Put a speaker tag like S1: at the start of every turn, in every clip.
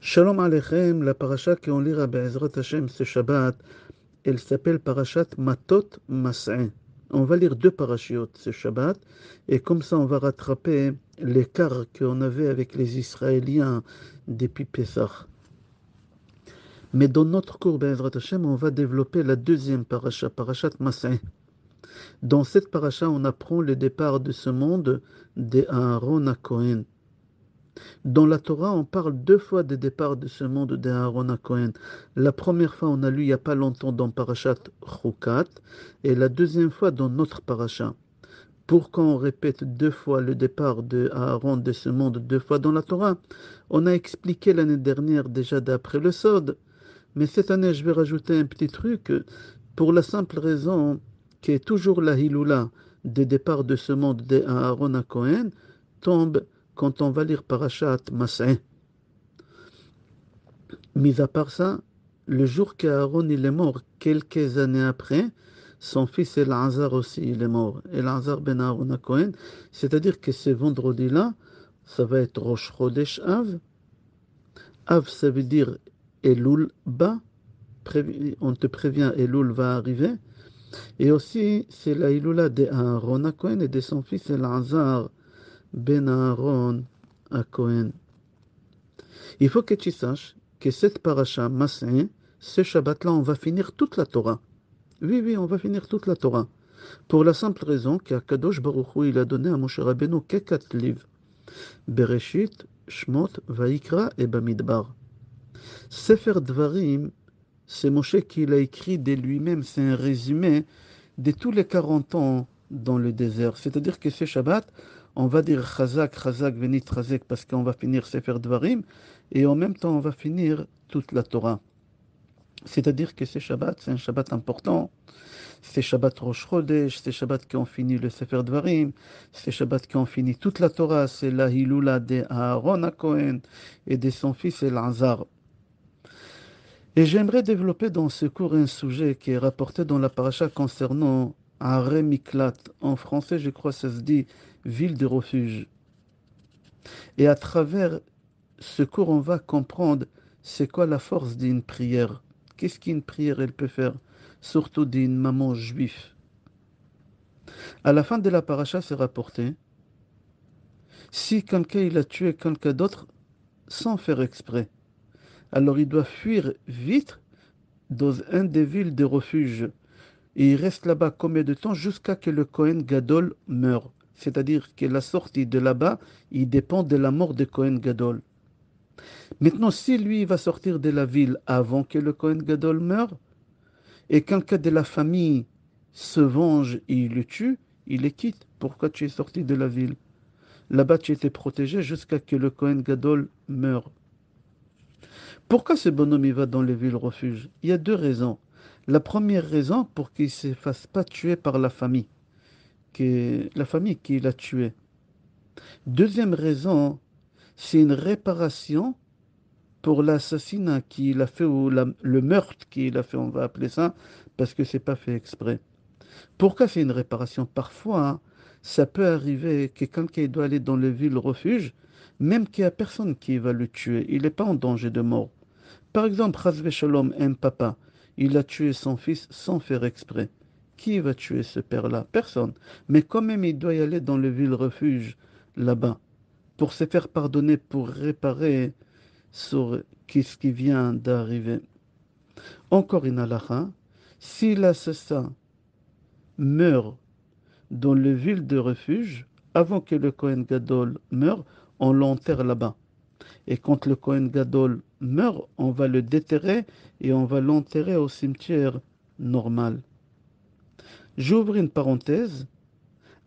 S1: Shalom Aleichem, la paracha qu'on lira Be'ezrat Hashem ce Shabbat, elle s'appelle Parashat Matot Mas'eh. On va lire deux parachiotes ce Shabbat, et comme ça on va rattraper l'écart qu'on avait avec les Israéliens depuis Pessah. Mais dans notre cours Be'ezrat Hashem, on va développer la deuxième paracha, Parashat Mas'eh. Dans cette paracha, on apprend le départ de ce monde d'Aaron à Cohen. Dans la Torah, on parle deux fois des départs de ce monde d'Aaron à Cohen. La première fois, on a lu il n'y a pas longtemps dans Parashat Chukat, et la deuxième fois dans notre Parasha. Pourquoi on répète deux fois le départ de Aaron de ce monde deux fois dans la Torah? On a expliqué l'année dernière déjà d'après le Sod, mais cette année je vais rajouter un petit truc pour la simple raison que toujours la Hiloula des départs de ce monde d'Aaron à Cohen tombe quand on va lire Parashat Mas'eh. Mis à part ça, le jour qu'Aaron il est mort, quelques années après, son fils Elazar aussi il est mort. Elazar ben Aaron à Cohen, c'est-à-dire que ce vendredi-là, ça va être Rosh Chodesh Av. Av, ça veut dire Elul Ba. On te prévient, Elul va arriver. Et aussi, c'est la Ilula de Aaron à Cohen et de son fils Elazar ben Aaron à Cohen. Il faut que tu saches que cette paracha Mas'eh, ce Shabbat-là, on va finir toute la Torah. Oui, oui, on va finir toute la Torah. Pour la simple raison qu'Akadosh Baruch Hu, il a donné à Moshe Rabbeinu que 4 livres. Bereshit, Shmot, Vaikra et Bamidbar. Sefer Dvarim, c'est Moshe qui l'a écrit de lui-même, c'est un résumé de tous les 40 ans dans le désert. C'est-à-dire que ce Shabbat, on va dire Chazak, Chazak, Venit Chazek, parce qu'on va finir Sefer Dvarim, et en même temps on va finir toute la Torah. C'est-à-dire que ce Shabbat, c'est un Shabbat important. C'est Shabbat Rosh Chodesh, c'est Shabbat qui ont fini le Sefer Dvarim, c'est Shabbat qui ont fini toute la Torah, c'est la Hilula de Aaron à Cohen et de son fils Elazar. Et j'aimerais développer dans ce cours un sujet qui est rapporté dans la paracha concernant Aré Miklat. En français, je crois que ça se dit ville de refuge. Et à travers ce cours, on va comprendre c'est quoi la force d'une prière. Qu'est-ce qu'une prière elle peut faire, surtout d'une maman juive. À la fin de la paracha, c'est rapporté si quelqu'un il a tué quelqu'un d'autre sans faire exprès, alors il doit fuir vite dans un des villes de refuge. Et il reste là-bas combien de temps jusqu'à ce que le Kohen Gadol meure. C'est-à-dire que la sortie de là-bas, il dépend de la mort de Kohen Gadol. Maintenant, si lui va sortir de la ville avant que le Kohen Gadol meure, et quelqu'un de la famille se venge et il le tue, il les quitte. Pourquoi tu es sorti de la ville? Là-bas, tu étais protégé jusqu'à ce que le Kohen Gadol meure. Pourquoi ce bonhomme il va dans les villes refuges? Il y a deux raisons. La première raison, pour qu'il ne se fasse pas tuer par la famille qui l'a tué. Deuxième raison, c'est une réparation pour l'assassinat qu'il a fait ou le meurtre qu'il a fait, on va appeler ça, parce que c'est pas fait exprès. Pourquoi c'est une réparation? Parfois, hein, ça peut arriver que quelqu'un doit aller dans les villes refuges, même qu'il n'y a personne qui va le tuer, il n'est pas en danger de mort. Par exemple, Chas Shalom, un papa, il a tué son fils sans faire exprès. Qui va tuer ce père-là? Personne. Mais quand même, il doit y aller dans le ville refuge, là-bas, pour se faire pardonner, pour réparer sur ce qui vient d'arriver. Encore une halakha, si l'assassin meurt dans le ville de refuge, avant que le Kohen Gadol meure, on l'enterre là-bas. Et quand le Kohen Gadol meurt, on va le déterrer et on va l'enterrer au cimetière normal. J'ouvre une parenthèse.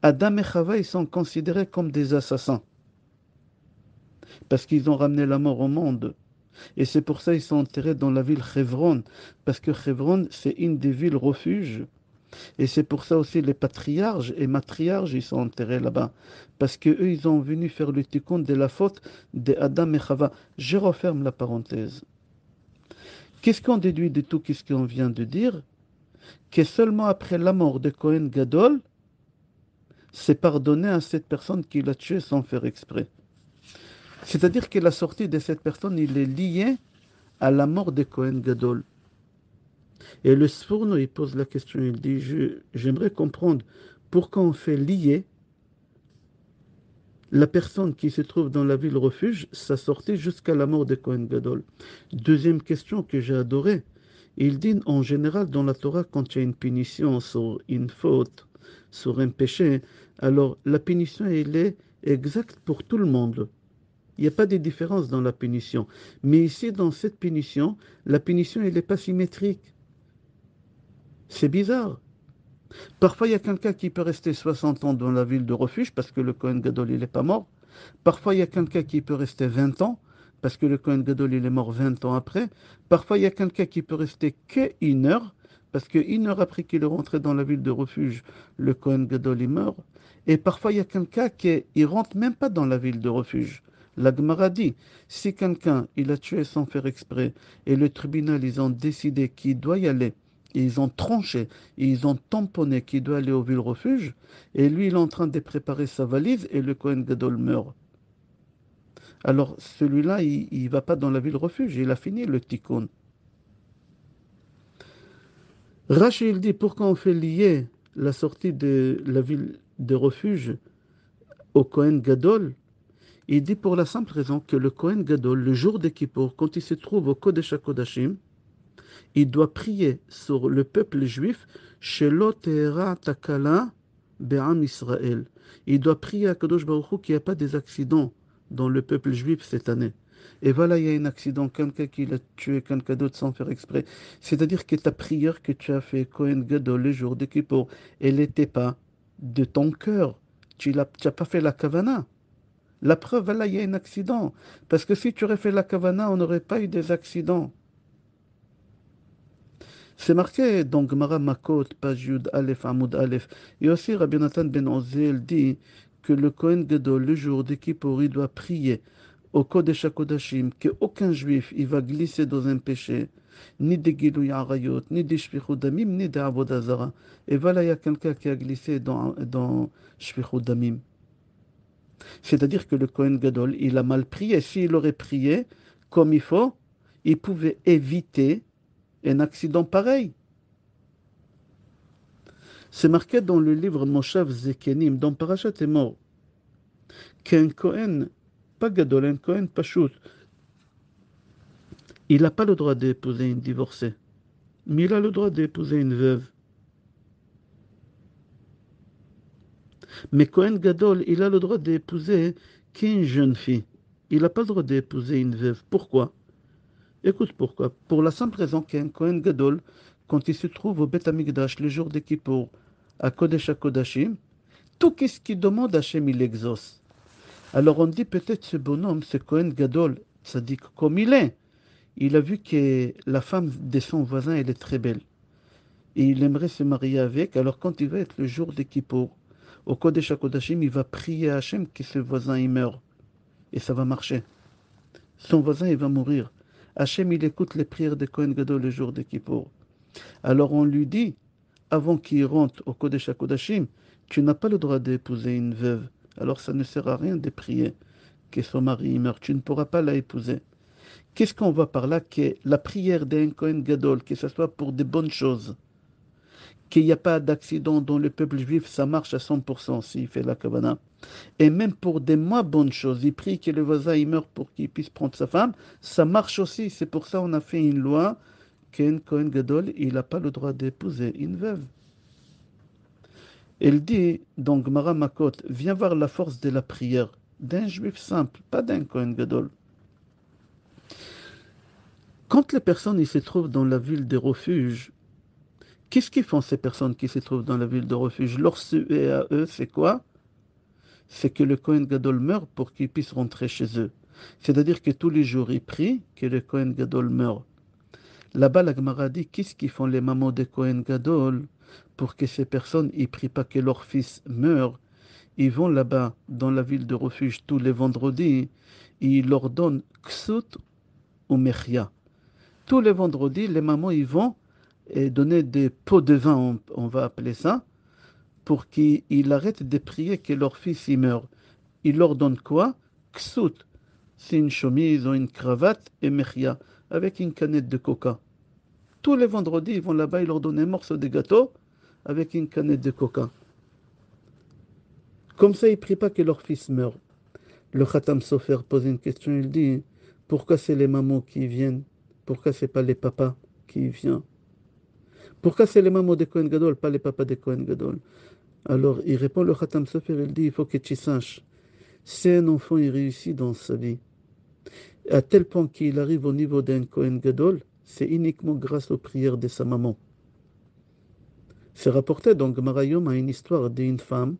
S1: Adam et Chava, ils sont considérés comme des assassins parce qu'ils ont ramené la mort au monde. Et c'est pour ça qu'ils sont enterrés dans la ville Hebron, parce que Hebron, c'est une des villes refuges. Et c'est pour ça aussi les patriarches et matriarches, ils sont enterrés là-bas. Parce que eux, ils ont venu faire le tikkun de la faute d'Adam et Chava. Je referme la parenthèse. Qu'est-ce qu'on déduit de tout ce qu'on vient de dire? Que seulement après la mort de Kohen Gadol, c'est pardonné à cette personne qui l'a tué sans faire exprès. C'est-à-dire que la sortie de cette personne, il est lié à la mort de Cohen Gadol. Et le Sforno, il pose la question, il dit, j'aimerais comprendre pourquoi on fait lier la personne qui se trouve dans la ville refuge, sa sortie jusqu'à la mort de Cohen Gadol. Deuxième question que j'ai adorée, il dit en général dans la Torah, quand il y a une punition sur une faute, sur un péché, alors la punition, elle est exacte pour tout le monde. Il n'y a pas de différence dans la punition. Mais ici, dans cette punition, la punition, elle n'est pas symétrique. C'est bizarre. Parfois, il y a quelqu'un qui peut rester 60 ans dans la ville de refuge parce que le Kohen Gadol, il n'est pas mort. Parfois, il y a quelqu'un qui peut rester 20 ans parce que le Kohen Gadol, il est mort 20 ans après. Parfois, il y a quelqu'un qui peut rester que 1 heure parce qu'une heure après qu'il est rentré dans la ville de refuge, le Kohen Gadol, il meurt. Et parfois, il y a quelqu'un qui ne rentre même pas dans la ville de refuge. La Gemara dit, si quelqu'un, il a tué sans faire exprès et le tribunal, ils ont décidé qu'il doit y aller, et ils ont tranché, et ils ont tamponné qu'il doit aller au ville refuge, et lui, il est en train de préparer sa valise et le Kohen Gadol meurt. Alors, celui-là, il ne va pas dans la ville refuge, il a fini le tikkun. Rashi, il dit, pourquoi on fait lier la sortie de la ville de refuge au Kohen Gadol? Il dit pour la simple raison que le Kohen Gadol, le jour de Kippour, quand il se trouve au Kodesh HaKodashim, il doit prier sur le peuple juif, Shelo Tehera Takala Be'am Israël. Il doit prier à Kadosh Baruch Hu qu'il n'y a pas des accidents dans le peuple juif cette année. Et voilà, il y a un accident, quelqu'un qui l'a tué, quelqu'un d'autre sans faire exprès. C'est-à-dire que ta prière que tu as fait, Kohen Gadol, le jour de Kippour, elle n'était pas de ton cœur. Tu n'as pas fait la kavana. La preuve, voilà, il y a un accident. Parce que si tu aurais fait la kavana, on n'aurait pas eu des accidents. C'est marqué dans Gemara Makot, page Yud Aleph, Amoud Aleph. Et aussi, Rabbi Nathan ben Ozel dit que le Kohen Gadol, le jour de Kippour, il doit prier au Kodesh HaKodashim qu'aucun juif il va glisser dans un péché, ni de Gilui Arayot, ni de Shfichut Damim, ni de Avodah Zara. Et voilà, il y a quelqu'un qui a glissé dans Shfichut Damim. C'est-à-dire que le Kohen Gadol, il a mal prié. S'il aurait prié comme il faut, il pouvait éviter un accident pareil. C'est marqué dans le livre Moshav Zekenim, dans Parashat Emor, qu'un Kohen, pas Gadol, un Kohen Pashut, il n'a pas le droit d'épouser une divorcée, mais il a le droit d'épouser une veuve. Mais Kohen Gadol, il a le droit d'épouser qu'une jeune fille. Il n'a pas le droit d'épouser une veuve. Pourquoi? Écoute pourquoi. Pour la simple raison qu'un Kohen Gadol, quand il se trouve au Beth Amikdash, le jour de Kippour, à Kodesh HaKodashim, tout ce qu'il demande, Hachem, il exauce. Alors on dit peut-être ce bonhomme, ce Kohen Gadol, tzaddik comme il est. Il a vu que la femme de son voisin, elle est très belle. Et il aimerait se marier avec. Alors quand il va être le jour de Kippour, au Kodesh HaKodashim, il va prier à Hachem que ce voisin il meure. Et ça va marcher. Son voisin, il va mourir. Hachem, il écoute les prières de Kohen Gadol le jour de Kippour. Alors on lui dit, avant qu'il rentre au Kodesh HaKodashim, tu n'as pas le droit d'épouser une veuve. Alors ça ne sert à rien de prier que son mari meurt. Tu ne pourras pas la épouser. Qu'est-ce qu'on voit par là? Que la prière d'un Kohen Gadol, que ce soit pour des bonnes choses, qu'il n'y a pas d'accident dans le peuple juif, ça marche à 100% s'il fait la kavana. Et même pour des moins bonnes choses, il prie que le voisin il meurt pour qu'il puisse prendre sa femme, ça marche aussi. C'est pour ça qu'on a fait une loi qu'un Kohen Gadol, il n'a pas le droit d'épouser une veuve. Elle dit, donc Gemara Makot, viens voir la force de la prière d'un juif simple, pas d'un Kohen Gadol. Quand les personnes ils se trouvent dans la ville de refuge, qu'est-ce qu'ils font ces personnes qui se trouvent dans la ville de refuge? Leur souhait à eux, c'est quoi? C'est que le Kohen Gadol meure pour qu'ils puissent rentrer chez eux. C'est-à-dire que tous les jours, ils prient que le Kohen Gadol meure. Là-bas, la Gemara dit, qu'est-ce qu'ils font les mamans de Kohen Gadol pour que ces personnes ne prient pas que leur fils meure? Ils vont là-bas, dans la ville de refuge, tous les vendredis, et ils leur donnent ksut ou mechia. Tous les vendredis, les mamans, ils vont donner des pots de vin, on va appeler ça, pour qu'ils arrêtent de prier que leur fils y meure. Ils leur donnent quoi? Ksut. c'est une chemise ou une cravate et mechia, avec une canette de coca. Tous les vendredis, ils vont là-bas, ils leur donnent un morceau de gâteau avec une canette de coca. Comme ça, ils ne prient pas que leur fils meure. Le Khatam Sofer pose une question, il dit, pourquoi c'est les mamans qui viennent? Pourquoi c'est pas les papas qui viennent? Pourquoi c'est les mamans des Kohen Gadol, pas les papas des Kohen Gadol? Alors, il répond, le Khatam Sofer, il dit, il faut que tu saches, si un enfant il réussit dans sa vie, à tel point qu'il arrive au niveau d'un Kohen Gadol, c'est uniquement grâce aux prières de sa maman. C'est rapporté dans Gemara Yom à une histoire d'une femme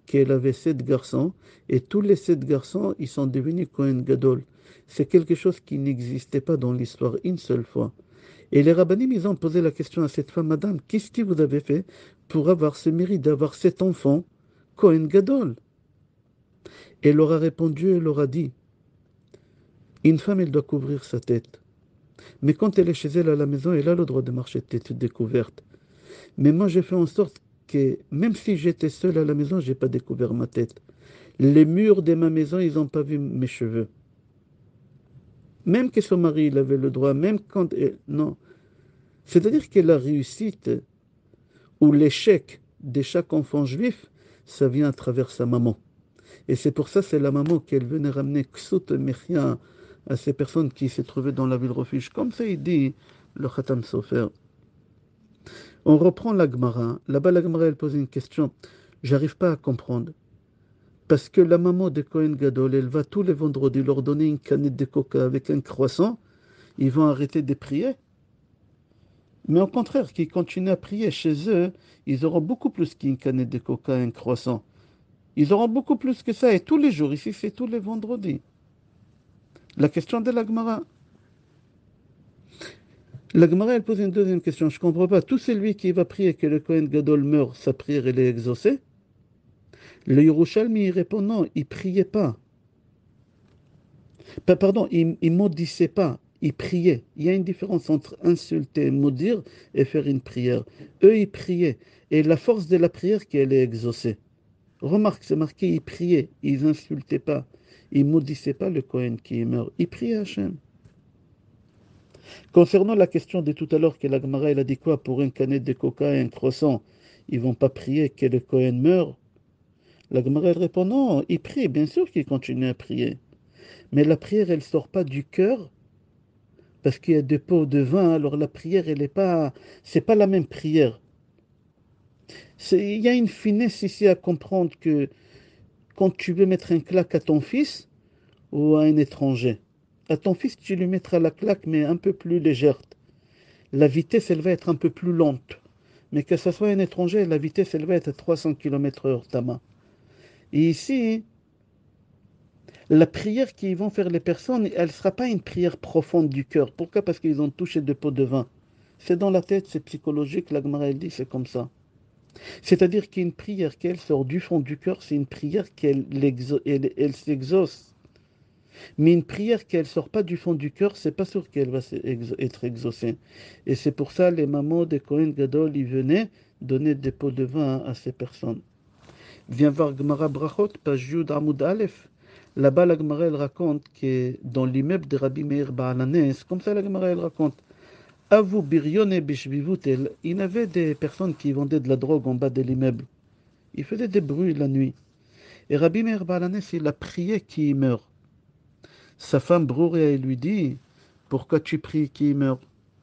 S1: qu'elle avait 7 garçons et tous les 7 garçons ils sont devenus Kohen Gadol. C'est quelque chose qui n'existait pas dans l'histoire une seule fois. Et les rabbinim ils ont posé la question à cette femme, Madame, qu'est-ce que vous avez fait pour avoir ce mérite d'avoir 7 enfants Kohen Gadol? Elle leur a répondu, elle leur a dit, une femme elle doit couvrir sa tête. Mais quand elle est chez elle à la maison, elle a le droit de marcher tête découverte. Mais moi, j'ai fait en sorte que même si j'étais seul à la maison, j'ai pas découvert ma tête. Les murs de ma maison, ils n'ont pas vu mes cheveux. Même que son mari, il avait le droit, même quand... non. C'est-à-dire que la réussite ou l'échec de chaque enfant juif, ça vient à travers sa maman. Et c'est pour ça, c'est la maman qu'elle venait ramener Ksut Mechia à ces personnes qui se trouvaient dans la ville refuge. Comme ça, il dit le Khatam Sofer. On reprend la Gemara. Là-bas, la Gemara, elle pose une question. J'arrive pas à comprendre. Parce que la maman de Kohen Gadol, elle va tous les vendredis leur donner une canette de coca avec un croissant. Ils vont arrêter de prier. Mais au contraire, qu'ils continuent à prier chez eux, ils auront beaucoup plus qu'une canette de coca et un croissant. Ils auront beaucoup plus que ça. Et tous les jours, ici, c'est tous les vendredis. La question de la Gemara. La Gemara, elle pose une deuxième question. Je ne comprends pas. Tout celui qui va prier que le Kohen Gadol meurt, sa prière, elle est exaucée. Le Yerushalmi, il répond non, il priait pas. Pardon, il maudissait pas, il priait. Il y a une différence entre insulter, maudire et faire une prière. Eux, ils priaient. Et la force de la prière qu'elle est exaucée. Remarque, c'est marqué, ils priaient, ils insultaient pas. Ils maudissaient pas le Kohen qui meurt. Ils priaient Hachem. Concernant la question de tout à l'heure que la Gemara, elle a dit quoi pour une canette de coca et un croissant, ils vont pas prier que le Kohen meurt. La Gemara, elle répond non, ils prient, bien sûr qu'ils continuent à prier. Mais la prière, elle ne sort pas du cœur parce qu'il y a des pots de vin. Alors la prière, elle n'est pas, c'est pas la même prière. Il y a une finesse ici à comprendre que quand tu veux mettre un claque à ton fils ou à un étranger, à ton fils, tu lui mettras la claque, mais un peu plus légère. La vitesse, elle va être un peu plus lente. Mais que ce soit un étranger, la vitesse, elle va être à 300 km/h, ta main. Et ici, la prière qu'ils vont faire les personnes, elle ne sera pas une prière profonde du cœur. Pourquoi? Parce qu'ils ont touché deux pots de vin. C'est dans la tête, c'est psychologique, la Gemara elle dit, c'est comme ça. C'est-à-dire qu'une prière qu'elle sort du fond du cœur, c'est une prière elle s'exauce. Mais une prière qu'elle sort pas du fond du cœur, c'est pas sûr qu'elle va être exaucée. Et c'est pour ça les mamans des Kohen Gadol, ils venaient donner des pots de vin à ces personnes. Viens voir Gemara Brachot, page Yud Amoud Aleph. Là-bas, la Gemara, elle raconte que dans l'immeuble de Rabbi Meir Baalanes, comme ça la Gemara, elle raconte, Avu Biryone Bishvivutel, il y avait des personnes qui vendaient de la drogue en bas de l'immeuble. Ils faisaient des bruits la nuit. Et Rabbi Meir Baalanes, il a prié qu'il meure. Sa femme Brouria, elle lui dit, pourquoi tu pries qu'il meure?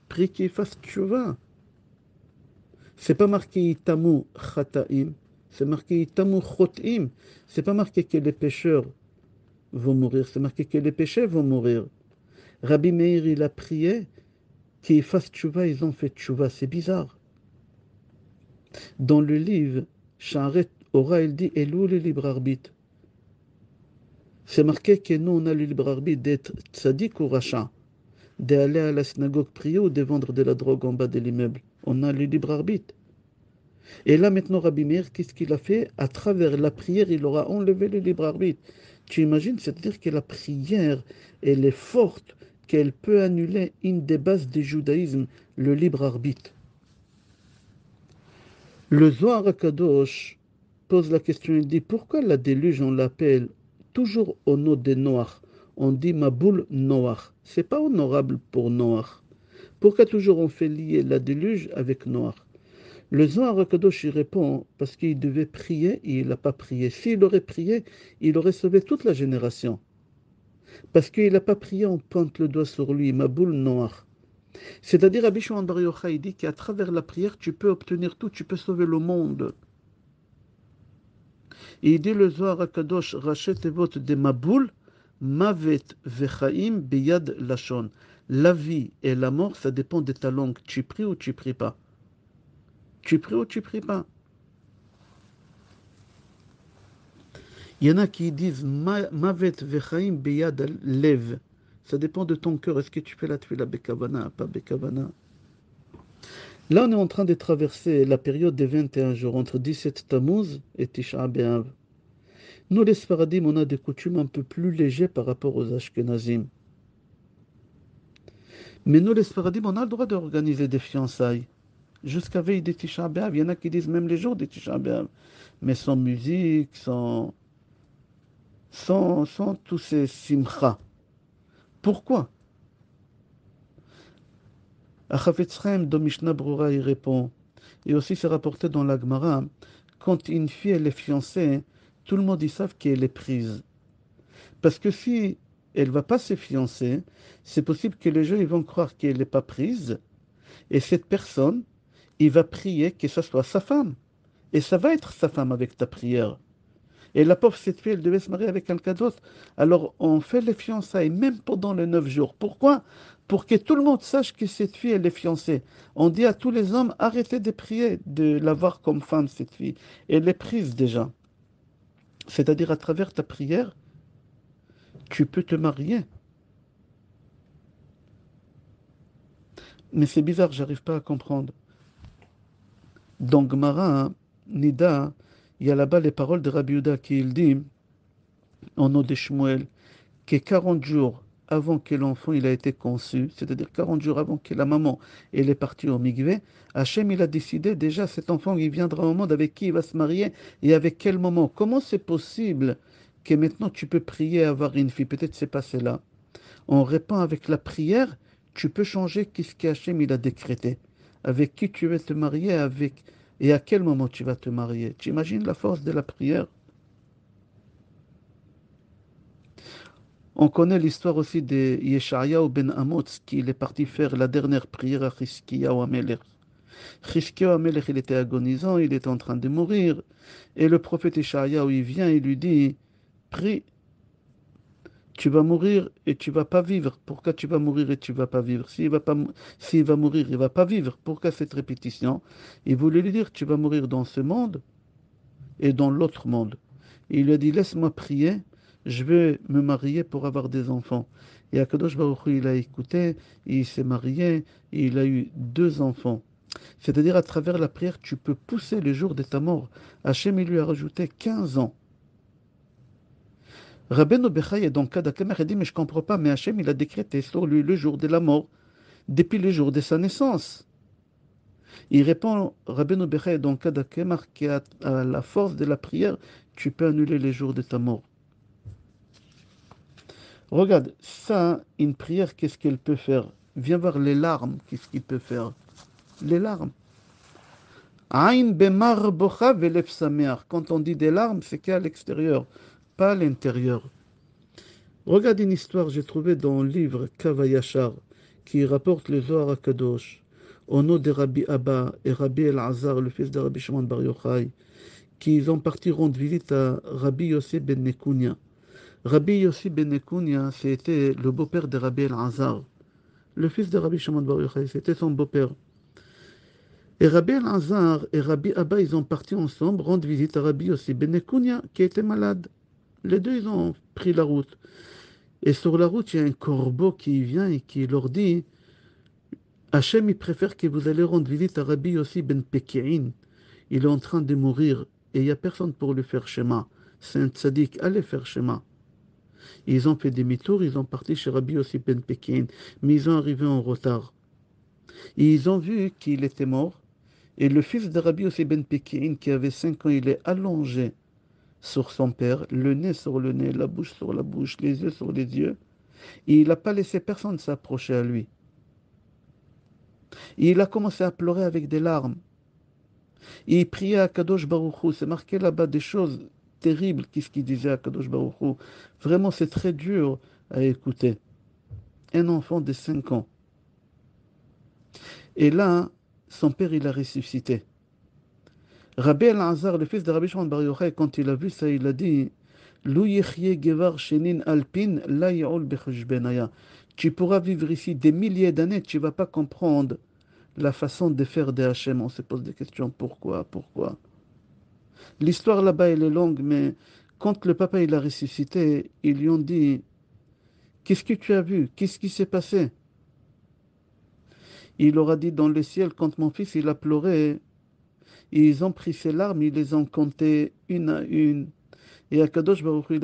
S1: Prie qu'il fasse tchouva. C'est pas marqué Itamu Chataim, c'est marqué Itamu Chotim. C'est pas marqué que les pécheurs vont mourir, c'est marqué que les péchés vont mourir. Rabbi Meir, il a prié qu'ils fassent tchouva, ils ont fait tchouva, c'est bizarre. Dans le livre, Sharet Ora, il dit Elou le libre arbitre. C'est marqué que nous, on a le libre arbitre d'être tzaddik ou rachat, d'aller à la synagogue prier ou de vendre de la drogue en bas de l'immeuble. On a le libre arbitre. Et là, maintenant, Rabbi Meir, qu'est-ce qu'il a fait? À travers la prière, il aura enlevé le libre arbitre. Tu imagines? C'est-à-dire que la prière, elle est forte, qu'elle peut annuler une des bases du judaïsme, le libre arbitre. Le Zohar HaKadosh pose la question, il dit, pourquoi la déluge, on l'appelle toujours au nom des Noirs? on dit Maboul Noach. C'est pas honorable pour Noach. Pourquoi toujours on fait lier la déluge avec Noach? Le Zohar HaKadosh y répond parce qu'il devait prier et il n'a pas prié. S'il aurait prié, il aurait sauvé toute la génération. Parce qu'il n'a pas prié, on pointe le doigt sur lui, Maboul Noach. C'est-à-dire, Rabbi Shimon Bar Yochai, il dit qu'à travers la prière, tu peux obtenir tout, tu peux sauver le monde. Et il dit le Zohar HaKadosh, Rachet Evot de Maboul, Mavet Vechaim Biyad Lashon. La vie et la mort, ça dépend de ta langue. Tu pries ou tu pries pas. Tu pries ou tu pries pas. Il y en a qui disent Mavet Vechaim Biyad Lev. Ça dépend de ton cœur. Est-ce que tu fais la tuila Bekavana, pas Bekavana? Là, on est en train de traverser la période des 21 jours entre 17 Tammuz et Tisha B'Av. Nous, les Sfaradim, on a des coutumes un peu plus légères par rapport aux Ashkenazim. Mais nous, les Sfaradim, on a le droit d'organiser des fiançailles. Jusqu'à veille des Tisha B'Av. Il y en a qui disent même les jours des Tisha B'Av. Mais sans musique, sans tous ces simcha. Pourquoi? Achafetz Chaim de Mishnah Brura y répond. Et aussi, c'est rapporté dans la Gemara. Quand une fille elle est fiancée, tout le monde y savent qu'elle est prise. Parce que si elle ne va pas se fiancer, c'est possible que les gens ils vont croire qu'elle n'est pas prise. Et cette personne, il va prier que ce soit sa femme. Et ça va être sa femme avec ta prière. Et la pauvre, cette fille, elle devait se marier avec quelqu'un d'autre. Alors, on fait les fiançailles, même pendant les 9 jours. Pourquoi? Pour que tout le monde sache que cette fille, elle est fiancée. On dit à tous les hommes, arrêtez de prier, de l'avoir comme femme, cette fille. Elle est prise déjà. C'est-à-dire, à travers ta prière, tu peux te marier. Mais c'est bizarre, j'arrive pas à comprendre. Dans Gemara, hein, Nida, il y a là-bas les paroles de Rabbi Yehuda qui il dit, en nom de Shmuel, que 40 jours avant que l'enfant il a été conçu, c'est-à-dire 40 jours avant que la maman elle est partie au Migvé, Hachem il a décidé déjà cet enfant il viendra au monde avec qui il va se marier et avec quel moment. Comment c'est possible que maintenant tu peux prier à avoir une fille? Peut-être c'est passé là. On répond avec la prière, tu peux changer qu'est-ce qu'Hachem il a décrété. Avec qui tu vas te marier, avec et à quel moment tu vas te marier. Tu imagines la force de la prière? On connaît l'histoire aussi de Yeshayahu ben Amoz, qui est parti faire la dernière prière à Chizkiyahu Amelech. Chizkiyahu Amelech, il était agonisant, il était en train de mourir. Et le prophète Yeshayahu, il vient et lui dit, prie, tu vas mourir et tu vas pas vivre. Pourquoi tu vas mourir et tu vas pas vivre? S'il va mourir, il va pas vivre. Pourquoi cette répétition? Il voulait lui dire, tu vas mourir dans ce monde et dans l'autre monde. Et il lui a dit, laisse-moi prier, je vais me marier pour avoir des enfants. Et Akadosh Baruch Hu, il a écouté, il s'est marié, et il a eu 2 enfants. C'est-à-dire, à travers la prière, tu peux pousser le jour de ta mort. Hachem, il lui a rajouté 15 ans. Rabbeinu Bechai est dans le cas d'Akamer, il dit, mais je ne comprends pas, mais Hachem, il a décrété sur lui le jour de la mort, depuis le jour de sa naissance. Il répond, Rabbeinu Bechai, dans le cas d'Akamer, qu'à la force de la prière, tu peux annuler les jours de ta mort. Regarde, ça, une prière, qu'est-ce qu'elle peut faire? Viens voir les larmes, qu'est-ce qu'il peut faire? Les larmes. Aïn bemar bocha velef sameach. Quand on dit des larmes, c'est qu'à l'extérieur, pas à l'intérieur. Regarde une histoire, j'ai trouvé dans le livre Kavayachar, qui rapporte le Zohar HaKadosh, au nom de Rabbi Abba et Rabbi El-Azar, le fils de Rabbi Shimon Bar Yochai, qui ont parti rendre visite à Rabbi Yossi ben Nekounia. Rabbi Yossi ben Nekounia, c'était le beau-père de Rabbi El-Azar. Le fils de Rabbi Shimon Bar Yochai, c'était son beau-père. Et Rabbi El-Azar et Rabbi Abba, ils ont parti ensemble rendre visite à Rabbi Yossi ben Nekounia, qui était malade. Les deux, ils ont pris la route. Et sur la route, il y a un corbeau qui vient et qui leur dit, Hachem, il préfère que vous allez rendre visite à Rabbi Yossi ben Peki'in. Il est en train de mourir et il n'y a personne pour lui faire schéma. C'est un tzaddik, allez faire schéma. Ils ont fait demi-tour, ils ont parti chez Rabbi Yossi ben Pekin, mais ils ont arrivé en retard. Et ils ont vu qu'il était mort. Et le fils de Rabbi Yossi ben Pekin, qui avait 5 ans, il est allongé sur son père, le nez sur le nez, la bouche sur la bouche, les yeux sur les yeux. Et il n'a pas laissé personne s'approcher à lui. Et il a commencé à pleurer avec des larmes. Et il priait à Kadosh Baruch Hu. C'est marqué là-bas des choses terribles, qu'est-ce qu'il disait à Kadosh Baruch Hu. Vraiment, c'est très dur à écouter. Un enfant de 5 ans. Et là, son père, il a ressuscité. Rabbi El-Azar, le fils de Rabbi Shimon Bar Yochai, quand il a vu ça, il a dit Lou yechye gevar shenin alpin la yaol becheshbenaya. Tu pourras vivre ici des milliers d'années, tu ne vas pas comprendre la façon de faire des Hachem. On se pose des questions pourquoi, pourquoi. L'histoire là-bas, elle est longue, mais quand le papa il a ressuscité, ils lui ont dit qu'est-ce que tu as vu? Qu'est-ce qui s'est passé? Il leur a dit dans le ciel, quand mon fils il a pleuré, ils ont pris ses larmes, ils les ont comptées une à une. Et Akadosh Baruch Hu,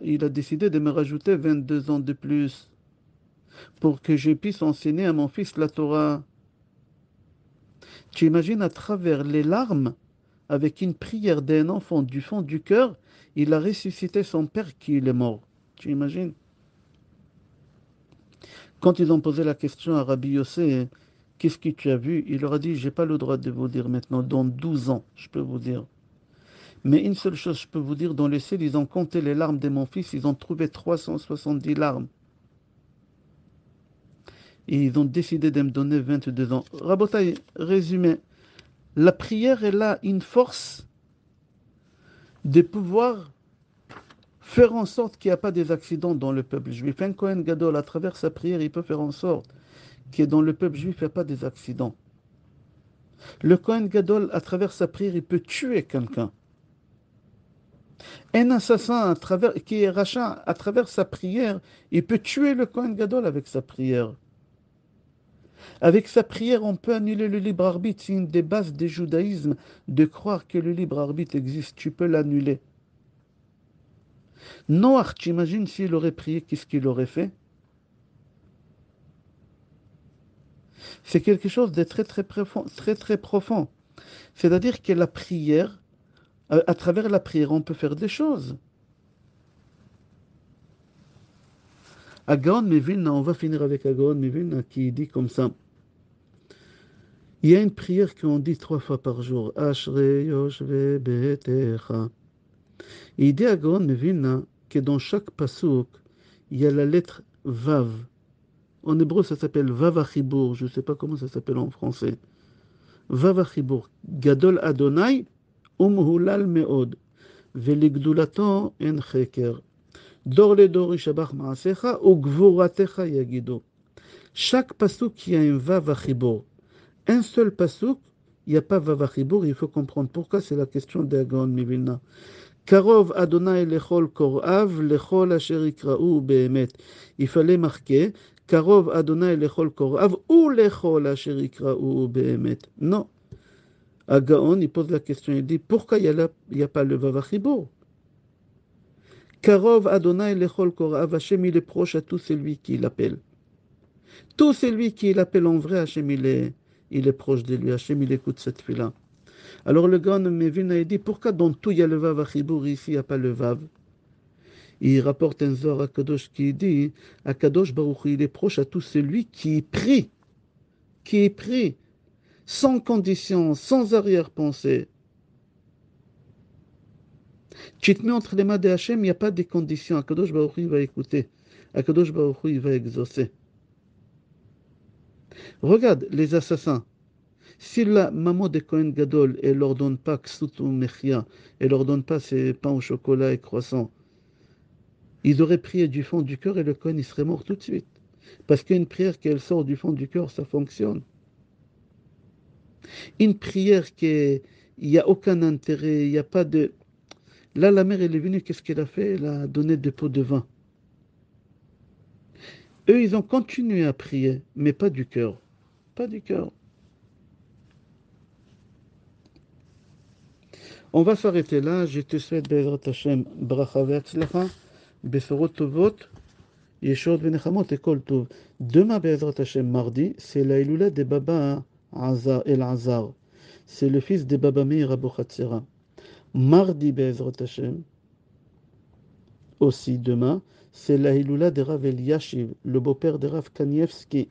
S1: il a décidé de me rajouter 22 ans de plus pour que je puisse enseigner à mon fils la Torah. Tu imagines à travers les larmes, avec une prière d'un enfant du fond du cœur, il a ressuscité son père qui est mort. Tu imagines? Quand ils ont posé la question à Rabbi Yossé, qu'est-ce que tu as vu? Il leur a dit, j'ai pas le droit de vous dire maintenant, dans 12 ans, je peux vous dire. Mais une seule chose, je peux vous dire, dans le ciel, ils ont compté les larmes de mon fils, ils ont trouvé 370 larmes. Et ils ont décidé de me donner 22 ans. Rabotai, résumé, la prière, elle a une force de pouvoir faire en sorte qu'il n'y a pas des accidents dans le peuple juif. Un Kohen Gadol, à travers sa prière, il peut faire en sorte qu'il y ait dans le peuple juif, il n'y a pas des accidents. Le Kohen Gadol, à travers sa prière, il peut tuer quelqu'un. Un assassin qui est rachat, à travers sa prière, il peut tuer le Kohen Gadol avec sa prière. Avec sa prière, on peut annuler le libre arbitre. C'est une des bases du judaïsme de croire que le libre arbitre existe. Tu peux l'annuler. Noach, t'imagines s'il aurait prié, qu'est-ce qu'il aurait fait? C'est quelque chose de très très profond, très très profond. C'est-à-dire que la prière, à travers la prière, on peut faire des choses. Agaon Mevilna, on va finir avec Agaon Mevilna qui dit comme ça. Il y a une prière qu'on dit 3 fois par jour. Ashrei Yoshve Betecha. Il dit Agaon Mevilna que dans chaque pasouk, il y a la lettre Vav. En hébreu, ça s'appelle Vav Achibur. Je ne sais pas comment ça s'appelle en français. Vav Achibur. Gadol Adonai, Umhulal Meod. Veligdulaton en Cheker. Dor le dor Yishabach Maasecha, ou Gvuratecha Yagido. Chaque pasouk, il y a un Vav Achibur. Un seul pasouk, il n'y a pas Vav Achibur. Il faut comprendre pourquoi. C'est la question d'Agaon Mivilna. Karov Adonai lechol korav, lechol asher ikra'u be'emet. Il fallait marquer Karov Adonai lechol korav ou lechol asher ikra'u be'emet. Non. Agaon, il pose la question, il dit pourquoi il n'y a pas le Vav Achibur? Karov Adonai lechol korav, Hachem il est proche à tout celui qui l'appelle. Tout celui qui l'appelle en vrai, Hachem il est proche de lui, Hachem il écoute cette fille-là. Alors le gars Mevin a dit pourquoi dans tout il y a le Vav Achibur, ici il n'y a pas le Vav? Il rapporte un Zohar à Kadosh qui dit à Kadosh Baruch Hu, il est proche à tout celui qui prie, sans condition, sans arrière-pensée. Tu te mets entre les mains de Hachem, il n'y a pas de conditions. Akadosh Baruch Hu, il va écouter. Akadosh Baruch Hu, il va exaucer. Regarde les assassins. Si la maman de Kohen Gadol, elle leur donne pas ksut ou mechia, elle leur donne pas ses pains au chocolat et croissants, ils auraient prié du fond du cœur et le Kohen, il serait mort tout de suite. Parce qu'une prière qui sort du fond du cœur, ça fonctionne. Une prière qui il n'y a aucun intérêt, il n'y a pas de... Là, la mère, elle est venue, qu'est-ce qu'elle a fait? Elle a donné des pots de vin. Eux, ils ont continué à prier, mais pas du cœur. Pas du cœur. On va s'arrêter là. Je te souhaite, Bezrat Hashem, bracha ve'atzlacha, besorot tovot, yeshod venechamot et kol tov. Demain, Bezrat Hashem, mardi, c'est la Iloula de Baba El Azar. C'est le fils de Baba Meir Abou-Hatzera. Mardi, Bezrat Hashem, aussi demain, c'est la Hilula de Rav Eliashiv, le beau-père de Rav Kanievski.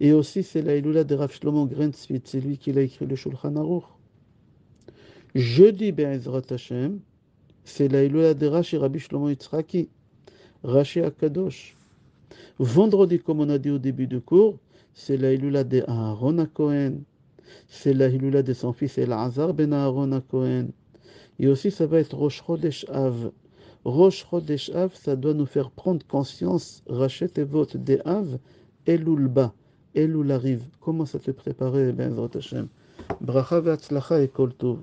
S1: Et aussi, c'est la Hilula de Rav Shlomo Grenzfeld, c'est lui qui a écrit le Shulchan Aruch. Jeudi, Be'ezrat Hashem, c'est la Hilula de Rashi Rabbi Shlomo Yitzhaki, Rashi Akadosh. Vendredi, comme on a dit au début du cours, c'est la Hilula de Aaron HaKohen. C'est la Hilula de son fils Elazar ben Aaron HaKohen. Et aussi, ça va être Rosh Chodesh Av. Rosh Chodesh Av, ça doit nous faire prendre conscience, Rachet et vote des Av, Elul Ba, Elul arrive. Comment ça te préparer, Be'ezrat Hashem. Bracha ve'atzlacha et kol tov.